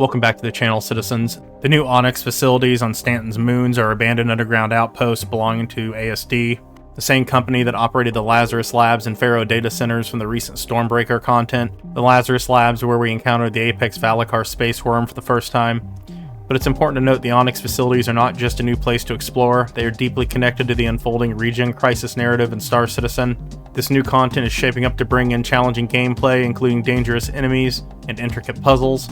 Welcome back to the channel, citizens. The new Onyx facilities on Stanton's moons are abandoned underground outposts belonging to ASD, the same company that operated the Lazarus Labs and Pharaoh data centers from the recent Stormbreaker content. The Lazarus Labs are where we encountered the Apex Valacar space worm for the first time. But it's important to note the Onyx facilities are not just a new place to explore, they are deeply connected to the unfolding Regen Crisis narrative in Star Citizen. This new content is shaping up to bring in challenging gameplay, including dangerous enemies and intricate puzzles.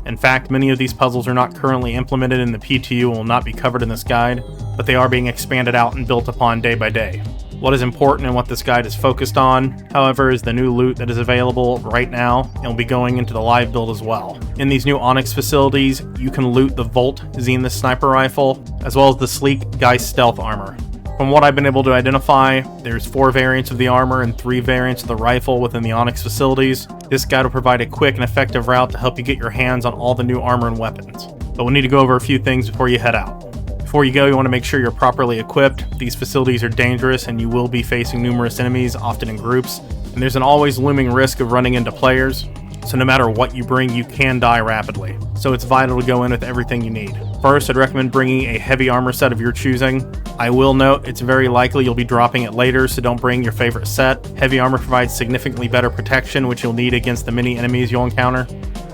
In fact, many of these puzzles are not currently implemented in the PTU and will not be covered in this guide, but they are being expanded out and built upon day by day. What is important and what this guide is focused on, however, is the new loot that is available right now and will be going into the live build as well. In these new Onyx facilities, you can loot the Volt Zenith sniper rifle, as well as the sleek Geist Stealth Armor. From what I've been able to identify, there's 4 variants of the armor and 3 variants of the rifle within the Onyx facilities. This guide will provide a quick and effective route to help you get your hands on all the new armor and weapons. But we'll need to go over a few things before you head out. Before you go, you want to make sure you're properly equipped. These facilities are dangerous and you will be facing numerous enemies, often in groups, and there's an always looming risk of running into players. So no matter what you bring, you can die rapidly. So it's vital to go in with everything you need. First, I'd recommend bringing a heavy armor set of your choosing. I will note, it's very likely you'll be dropping it later, so don't bring your favorite set. Heavy armor provides significantly better protection, which you'll need against the many enemies you'll encounter.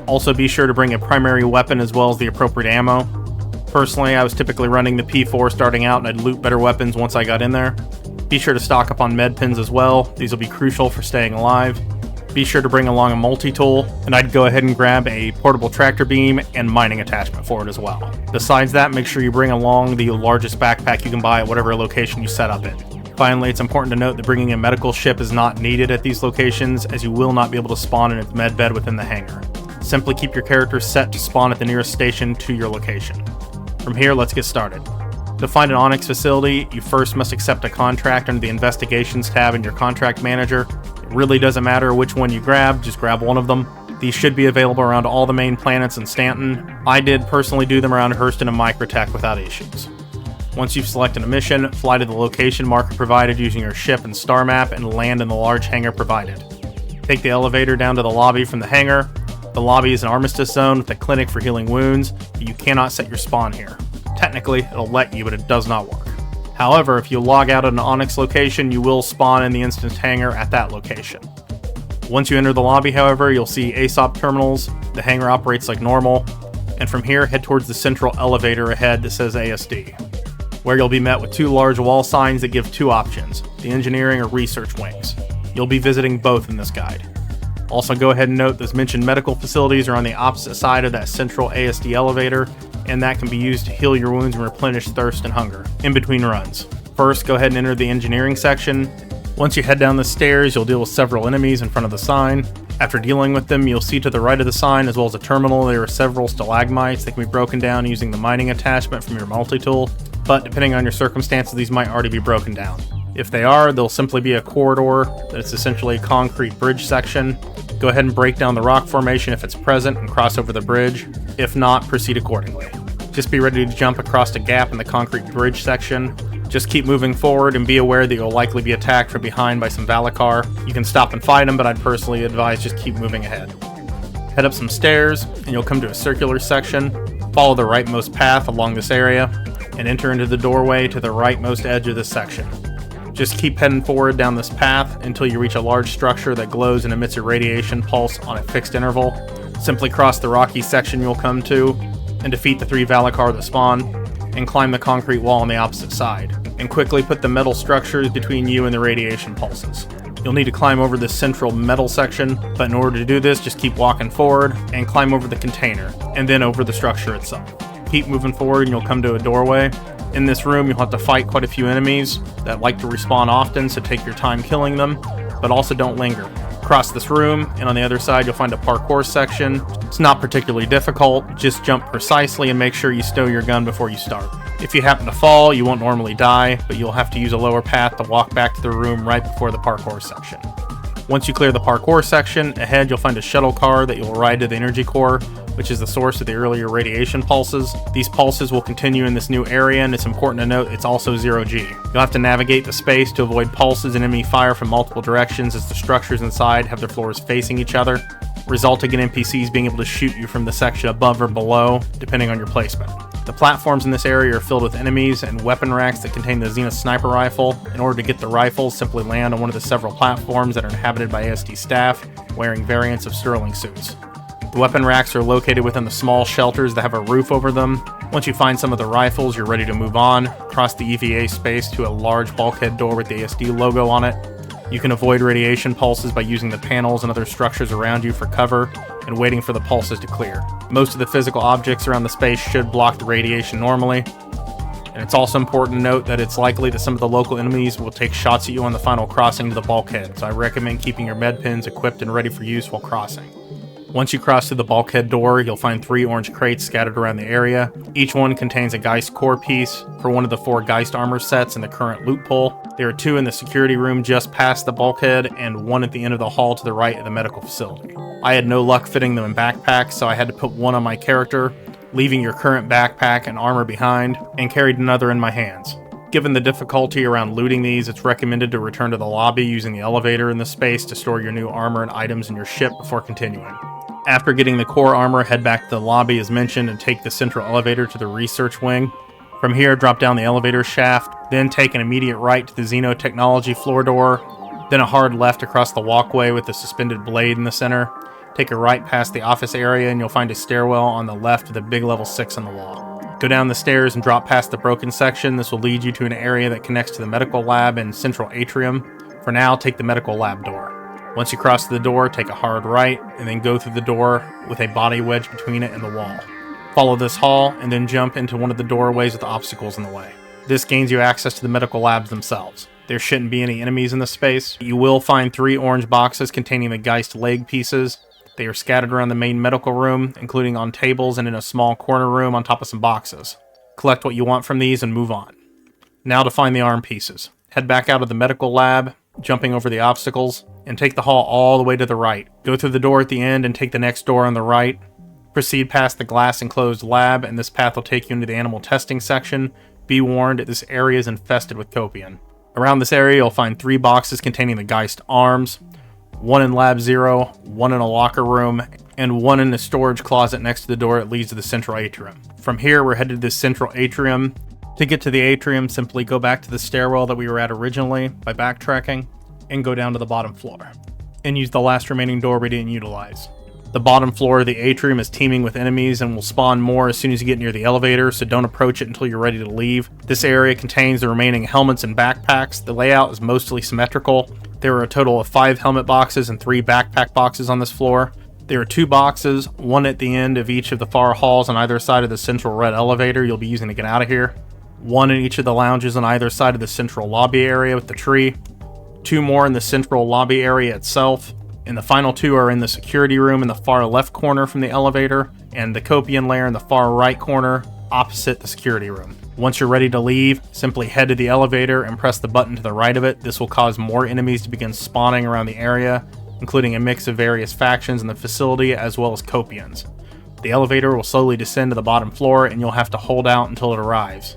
Also, be sure to bring a primary weapon as well as the appropriate ammo. Personally, I was typically running the P4 starting out, and I'd loot better weapons once I got in there. Be sure to stock up on med pins as well. These will be crucial for staying alive. Be sure to bring along a multi-tool, and I'd go ahead and grab a portable tractor beam and mining attachment for it as well. Besides that, make sure you bring along the largest backpack you can buy at whatever location you set up in. Finally, it's important to note that bringing a medical ship is not needed at these locations, as you will not be able to spawn in its med bed within the hangar. Simply keep your character set to spawn at the nearest station to your location. From here, let's get started. To find an Onyx facility, you first must accept a contract under the Investigations tab in your contract manager. It really doesn't matter which one you grab, just grab one of them. These should be available around all the main planets in Stanton. I did personally do them around Hurston and Microtech without issues. Once you've selected a mission, fly to the location marker provided using your ship and star map and land in the large hangar provided. Take the elevator down to the lobby from the hangar. The lobby is an armistice zone with a clinic for healing wounds, but you cannot set your spawn here. Technically, it'll let you, but it does not work. However, if you log out at an Onyx location, you will spawn in the instance hangar at that location. Once you enter the lobby, however, you'll see ASOP terminals. The hangar operates like normal, and from here, head towards the central elevator ahead that says ASD, where you'll be met with 2 large wall signs that give 2 options, the engineering or research wings. You'll be visiting both in this guide. Also, go ahead and note those mentioned medical facilities are on the opposite side of that central ASD elevator, and that can be used to heal your wounds and replenish thirst and hunger in between runs. First, go ahead and enter the engineering section. Once you head down the stairs, you'll deal with several enemies in front of the sign. After dealing with them, you'll see to the right of the sign, as well as a terminal, there are several stalagmites that can be broken down using the mining attachment from your multi-tool, but depending on your circumstances, these might already be broken down. If they are, they'll simply be a corridor that's essentially a concrete bridge section. Go ahead and break down the rock formation if it's present and cross over the bridge. If not, proceed accordingly. Just be ready to jump across a gap in the concrete bridge section. Just keep moving forward and be aware that you'll likely be attacked from behind by some Valacar. You can stop and fight them, but I'd personally advise just keep moving ahead. Head up some stairs and you'll come to a circular section. Follow the rightmost path along this area and enter into the doorway to the rightmost edge of this section. Just keep heading forward down this path until you reach a large structure that glows and emits a radiation pulse on a fixed interval. Simply cross the rocky section you'll come to and defeat the 3 Valacar that spawn, and climb the concrete wall on the opposite side, and quickly put the metal structures between you and the radiation pulses. You'll need to climb over this central metal section, but in order to do this, just keep walking forward and climb over the container, and then over the structure itself. Keep moving forward and you'll come to a doorway. In this room, you'll have to fight quite a few enemies that like to respawn often, so take your time killing them, but also don't linger. Cross this room, and on the other side, you'll find a parkour section. It's not particularly difficult, just jump precisely and make sure you stow your gun before you start. If you happen to fall, you won't normally die, but you'll have to use a lower path to walk back to the room right before the parkour section. Once you clear the parkour section, ahead you'll find a shuttle car that you'll ride to the energy core, which is the source of the earlier radiation pulses. These pulses will continue in this new area, and it's important to note it's also 0G. You'll have to navigate the space to avoid pulses and enemy fire from multiple directions, as the structures inside have their floors facing each other. resulting in NPCs being able to shoot you from the section above or below, depending on your placement. The platforms in this area are filled with enemies and weapon racks that contain the Zenith sniper rifle. In order to get the rifle, simply land on one of the several platforms that are inhabited by ASD staff, wearing variants of Sterling suits. The weapon racks are located within the small shelters that have a roof over them. Once you find some of the rifles, you're ready to move on, cross the EVA space to a large bulkhead door with the ASD logo on it. You can avoid radiation pulses by using the panels and other structures around you for cover and waiting for the pulses to clear. Most of the physical objects around the space should block the radiation normally. And it's also important to note that it's likely that some of the local enemies will take shots at you on the final crossing to the bulkhead, so I recommend keeping your med pins equipped and ready for use while crossing. Once you cross through the bulkhead door, you'll find 3 orange crates scattered around the area. Each one contains a Geist core piece for one of the 4 Geist Armor sets in the current loot pool. There are 2 in the security room just past the bulkhead, and 1 at the end of the hall to the right of the medical facility. I had no luck fitting them in backpacks, so I had to put 1 on my character, leaving your current backpack and armor behind, and carried another in my hands. Given the difficulty around looting these, it's recommended to return to the lobby using the elevator in the space to store your new armor and items in your ship before continuing. After getting the core armor, head back to the lobby as mentioned and take the central elevator to the research wing. From here, drop down the elevator shaft, then take an immediate right to the Xenotechnology floor door, then a hard left across the walkway with the suspended blade in the center. Take a right past the office area and you'll find a stairwell on the left with a big level 6 on the wall. Go down the stairs and drop past the broken section. This will lead you to an area that connects to the medical lab and central atrium. For now, take the medical lab door. Once you cross the door, take a hard right, and then go through the door with a body wedge between it and the wall. Follow this hall, and then jump into one of the doorways with obstacles in the way. This gains you access to the medical labs themselves. There shouldn't be any enemies in this space. You will find 3 orange boxes containing the Geist leg pieces. They are scattered around the main medical room, including on tables and in a small corner room on top of some boxes. Collect what you want from these and move on. Now to find the arm pieces. Head back out of the medical lab, jumping over the obstacles, and take the hall all the way to the right. Go through the door at the end and take the next door on the right. Proceed past the glass enclosed lab, and this path will take you into the animal testing section. Be warned, this area is infested with Copian. Around this area, you'll find 3 boxes containing the Geist arms, 1 in Lab 0, 1 in a locker room, and 1 in the storage closet next to the door that leads to the central atrium. From here, we're headed to the central atrium. To get to the atrium, simply go back to the stairwell that we were at originally by backtracking, and go down to the bottom floor, and use the last remaining door we didn't utilize. The bottom floor of the atrium is teeming with enemies and will spawn more as soon as you get near the elevator, so don't approach it until you're ready to leave. This area contains the remaining helmets and backpacks. The layout is mostly symmetrical. There are a total of 5 helmet boxes and 3 backpack boxes on this floor. There are 2 boxes, 1 at the end of each of the far halls on either side of the central red elevator you'll be using to get out of here. 1 in each of the lounges on either side of the central lobby area with the tree. 2 more in the central lobby area itself, and the final 2 are in the security room in the far left corner from the elevator, and the Copian lair in the far right corner, opposite the security room. Once you're ready to leave, simply head to the elevator and press the button to the right of it. This will cause more enemies to begin spawning around the area, including a mix of various factions in the facility as well as Copians. The elevator will slowly descend to the bottom floor, and you'll have to hold out until it arrives.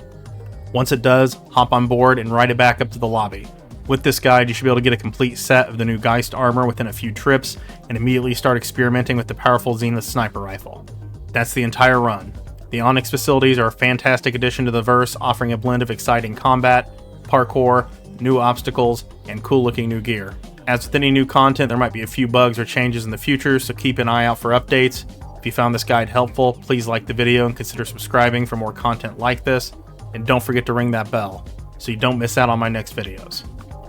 Once it does, hop on board and ride it back up to the lobby. With this guide, you should be able to get a complete set of the new Geist armor within a few trips, and immediately start experimenting with the powerful Zenith sniper rifle. That's the entire run. The Onyx facilities are a fantastic addition to the verse, offering a blend of exciting combat, parkour, new obstacles, and cool looking new gear. As with any new content, there might be a few bugs or changes in the future, so keep an eye out for updates. If you found this guide helpful, please like the video and consider subscribing for more content like this, and don't forget to ring that bell so you don't miss out on my next videos.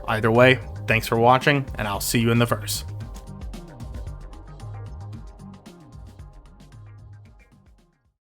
Either way, thanks for watching, and I'll see you in the verse.